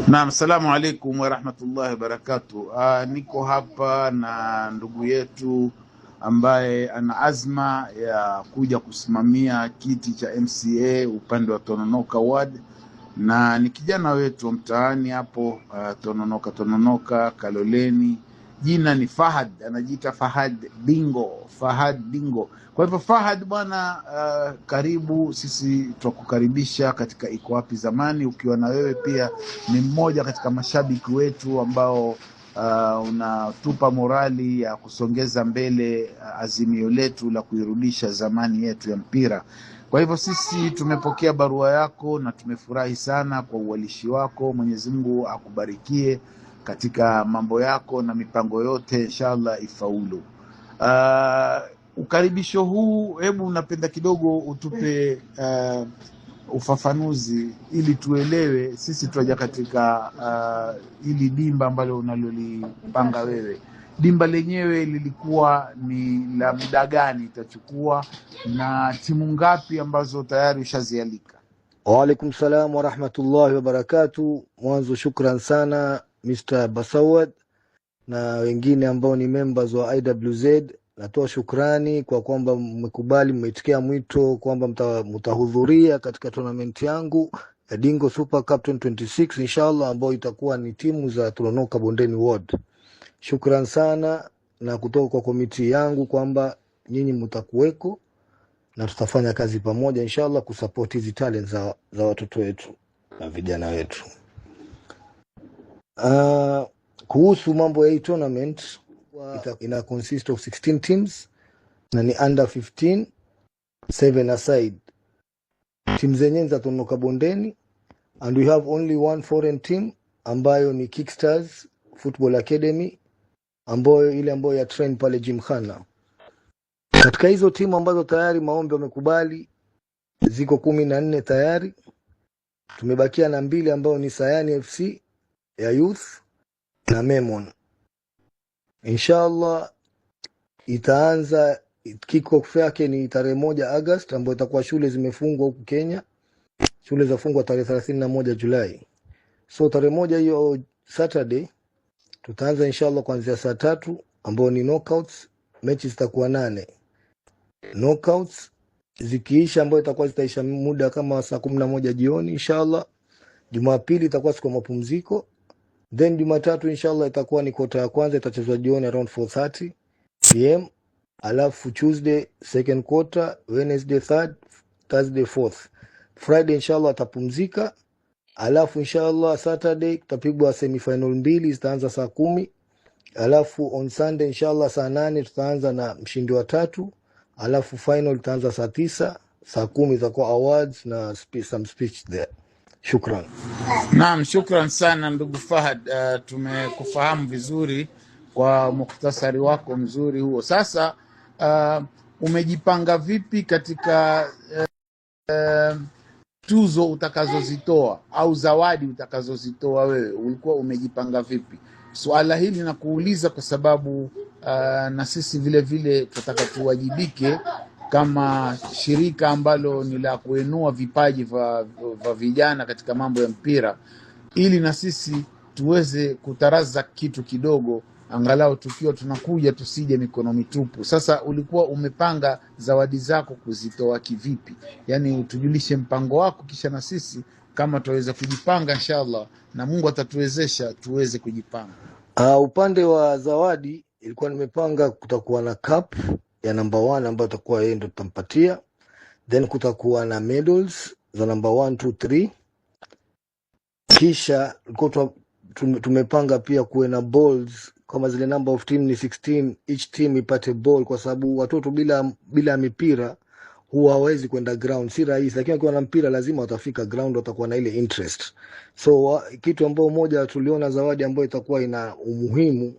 Naam, assalamu alaikum warahmatullahi wabarakatuh. Niko hapa na ndugu yetu ambaye ana azma ya kuja kusimamia kiti cha MCA upande wa Tononoka Ward, na ni kijana wetu wa mtaani hapo Tononoka Kaloleni. Jina ni Fahad, anajiita Fahad Dingo. Kwa hivyo Fahad bwana, karibu. Sisi twakukaribisha katika Iko Wapi Zamani, ukiwa na wewe pia ni mmoja katika mashabiki wetu ambao unatupa morali ya kusongeza mbele azimio letu la kuirudisha zamani yetu ya mpira. Kwa hivyo sisi tumepokea barua yako na tumefurahi sana kwa uwalishi wako. Mwenyezi Mungu akubarikie katika mambo yako na mipango yote, inshallah ifaulu. Ukaribisho huu, hebu unapenda kidogo utupe ufafanuzi ili tuelewe sisi tuaja katika ili dimba ambalo unalolipanga wewe. Dimba lenyewe lilikuwa ni la muda gani itachukua, na timu ngapi ambazo tayari ushazialika? Wa alaikum salam wa rahmatullahi wa barakatuh. Mwanzo shukran sana Mr. Basawad na wengine ambao ni members wa IWZ. Natoa shukrani kwa kwamba mmekubali, mmeitikia mwito kwamba mtahudhuria katika tournament yangu ya Dingo Super Cup 2026 inshallah, ambao itakuwa ni timu za Tononoka Bondeni Ward. Shukran sana na kutoka kwa komiti yangu kwamba nyinyi mtakuweko na tutafanya kazi pamoja inshallah kusupport hizi talents za watoto wetu na vijana wetu. Kuhusu mambo ya hii tournament, ina consist of 16 teams na ni under 15, 7 aside. Team zenyewe za Tononoka Bondeni, and we have only one foreign team ambayo ni Kickstars Football Academy, ambayo ya train pale Gymkhana. Katika hizo timu ambazo tayari maombi wamekubali ziko 14 tayari. Tumebakia na 2 ambao ni Sayani FC ya youth na Memon. Inshallah itaanza, kick-off yake ni tarehe 1 August, ambayo itakuwa shule zimefungwa huku Kenya. Shule zafungwa tarehe 31 Julai. So tarehe 1 hiyo Saturday tutaanza inshallah kuanzia saa 3, ambao ni knockouts. Mechi zitakuwa 8. Knockouts zikiisha, ambayo itakuwa zitaisha muda kama saa 11 jioni inshallah. Jumapili itakuwa siku ya mapumziko. Then Jumatatu inshallah itakuwa ni kota ya kwanza, itachezwa jioni around 4:30 PM. Alafu Tuesday second quarter, Wednesday third, Thursday fourth. Friday inshallah atapumzika. Alafu inshallah Saturday tutapigwa semifinal 2 zitaanza saa 10. Alafu on Sunday inshallah saa 8 tutaanza na mshindi wa 3. Alafu final itaanza saa 9, saa 10 itakuwa awards na some speech there. Shukran. Naam, shukran sana ndugu Fahad. Tumekufahamu vizuri kwa mukhtasari wako mzuri huo. Sasa umejipanga vipi katika tuzo utakazozitoa au zawadi utakazozitoa wewe? Ulikuwa umejipanga vipi? Swala hili nakuuliza kwa sababu na sisi vile vile tunataka tuwajibike kama shirika ambalo ni la kuinua vipaji vya vijana katika mambo ya mpira, ili na sisi tuweze kutaraza kitu kidogo, angalau tukiwa tunakuja tusije mikono mitupu. Sasa ulikuwa umepanga zawadi zako kuzitoa kivipi? Yani utujulishe mpango wako, kisha na sisi kama tuweze kujipanga inshallah, na Mungu atatuwezesha tuweze kujipanga. Upande wa zawadi ilikuwa nimepanga kutakuwa na cup ya number 1 ambayo tutakuwa yeye ndo tutampatia. Then kutakuwa na medals za number 1, 2, 3. Kisha tumepanga pia kuwe na balls, kama zile number of team ni 16, each team ipate ball, kwa sababu watoto bila mipira huwa hawezi kwenda ground, si rahisi. Lakini wakiwa na mpira lazima watafika ground, watakuwa na ile interest. So kitu ambao moja tuliona zawadi ambayo itakuwa ina umuhimu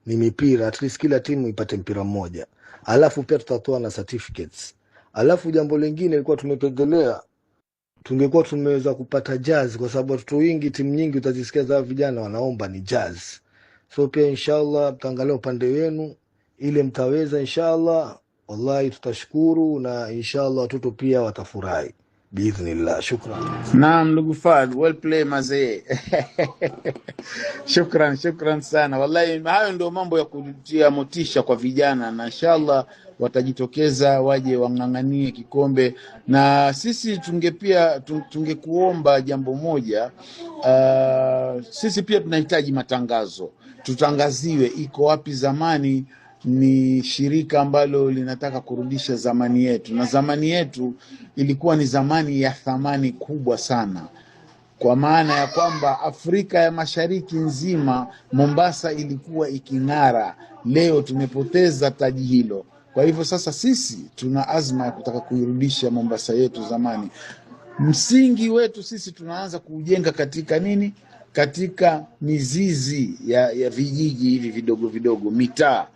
ni mipira, at least kila timu ipate mpira mmoja. Alafu pia tutatoa na certificates. Alafu jambo lingine ilikuwa tumependelea tungekuwa tumeweza kupata jazz, kwa sababu watoto wengi, timu nyingi utazisikia za vijana wanaomba ni jazz. So pia inshallah mtaangalia upande wenu ile mtaweza inshallah, wallahi tutashukuru, na inshallah watoto pia watafurahi. biidhnillah. Shukran. Naam, ndugu Fahad, well play mazee. Shukran sana. Wallahi hayo ndio mambo ya kutia motisha kwa vijana, na inshallah watajitokeza waje wang'ang'anie kikombe. Na sisi tungekuomba jambo moja, sisi pia tunahitaji matangazo, tutangaziwe. Iko Wapi Zamani ni shirika ambalo linataka kurudisha zamani yetu, na zamani yetu ilikuwa ni zamani ya thamani kubwa sana, kwa maana ya kwamba Afrika ya Mashariki nzima, Mombasa ilikuwa iking'ara. Leo tumepoteza taji hilo. Kwa hivyo sasa sisi tuna azma ya kutaka kuirudisha Mombasa yetu zamani. Msingi wetu sisi tunaanza kujenga katika nini? Katika mizizi ya vijiji hivi vidogo vidogo, mitaa.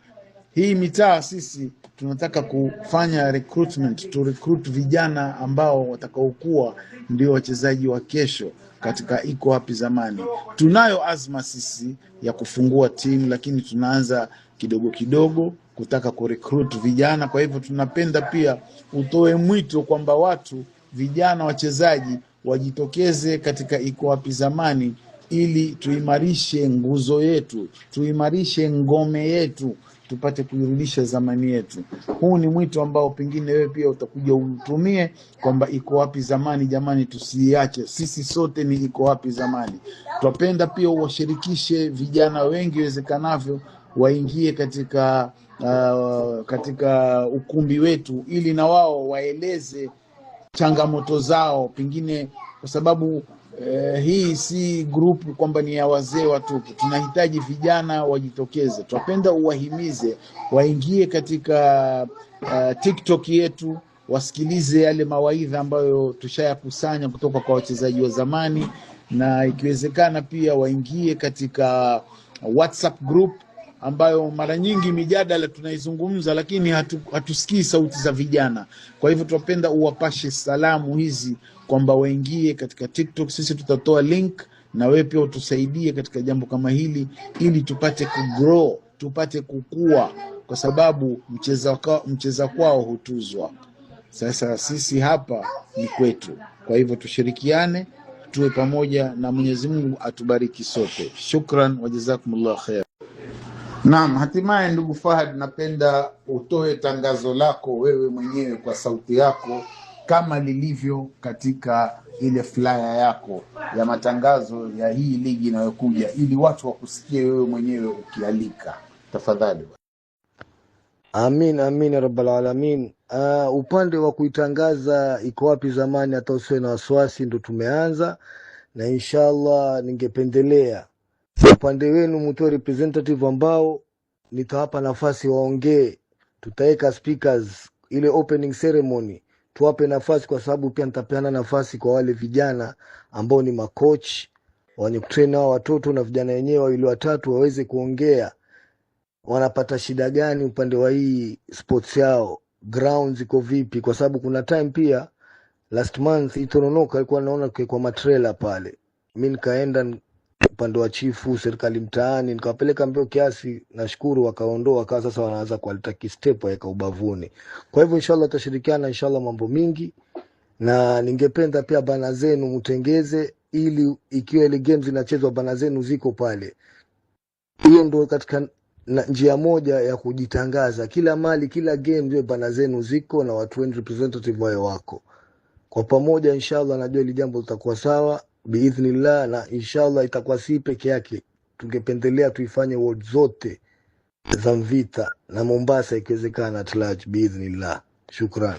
Hii mitaa sisi tunataka kufanya recruitment, to recruit vijana ambao watakaokuwa ndio wachezaji wa kesho katika Iko Wapi Zamani. Tunayo azma sisi ya kufungua timu, lakini tunaanza kidogo kidogo kutaka kurecruit vijana. Kwa hivyo tunapenda pia utoe mwito kwamba watu vijana wachezaji wajitokeze katika Iko Wapi Zamani, ili tuimarishe nguzo yetu, tuimarishe ngome yetu, tupate kuirudisha zamani yetu. Huu ni mwito ambao pengine wewe pia utakuja utumie, kwamba Iko Wapi Zamani jamani, tusiache. Sisi sote ni Iko Wapi Zamani. Twapenda pia uwashirikishe vijana wengi wezekanavyo, waingie katika ukumbi wetu, ili na wao waeleze changamoto zao, pengine kwa sababu hii si grupu kwamba ni ya wazee watupu. Tunahitaji vijana wajitokeze. Tunapenda uwahimize waingie katika TikTok yetu, wasikilize yale mawaidha ambayo tushayakusanya kutoka kwa wachezaji wa zamani, na ikiwezekana pia waingie katika WhatsApp group ambayo mara nyingi mijadala tunaizungumza, lakini hatusikii sauti za vijana. Kwa hivyo tunapenda uwapashe salamu hizi kwamba waingie katika TikTok. Sisi tutatoa link, na wewe pia utusaidie katika jambo kama hili, ili tupate kugrow, tupate kukua, kwa sababu mcheza kwao hutuzwa. Sasa sisi hapa ni kwetu. Kwa hivyo tushirikiane, tuwe pamoja, na Mwenyezi Mungu atubariki sote. Shukran wa jazakumullah khair. Naam, hatimaye ndugu Fahad, napenda utoe tangazo lako wewe mwenyewe kwa sauti yako, kama lilivyo katika ile flyer yako ya matangazo ya hii ligi inayokuja, ili watu wakusikie wewe mwenyewe ukialika. Tafadhali. Amin ya rabbal alamin. Upande wa kuitangaza Iko Wapi Zamani, hata usiwe na wasiwasi, ndo tumeanza, na inshallah ningependelea upande wenu mtoe representative ambao nitawapa nafasi waongee. Tutaweka speakers ile opening ceremony, tuwape nafasi, kwa sababu pia nitapeana nafasi kwa wale vijana ambao ni macoach wenye kutrain hao watoto, na vijana wenyewe wawili watatu waweze kuongea wanapata shida gani upande wa hii sports yao, grounds iko vipi, kwa sababu kuna time pia last month Itononoka alikuwa naona kwa matrailer pale. Mimi nikaenda upande wa chifu serikali mtaani, nikawapeleka mbio kiasi, nashukuru wakaondoa, wakawa sasa wanaanza kualitaki step weka ubavuni. Kwa hivyo inshallah tutashirikiana inshallah mambo mingi, na ningependa pia bana zenu mtengeze, ili ikiwa ile games inachezwa bana zenu ziko pale. Hiyo ndio katika njia moja ya kujitangaza, kila mali kila game ndio bana zenu ziko, na watu wengi representative wao wako kwa pamoja. Inshallah najua ile jambo litakuwa sawa biidhnillah, na inshallah itakuwa si peke yake. Tungependelea tuifanye world zote za Mvita na Mombasa ikiwezekana at large biidhnillah. Shukran.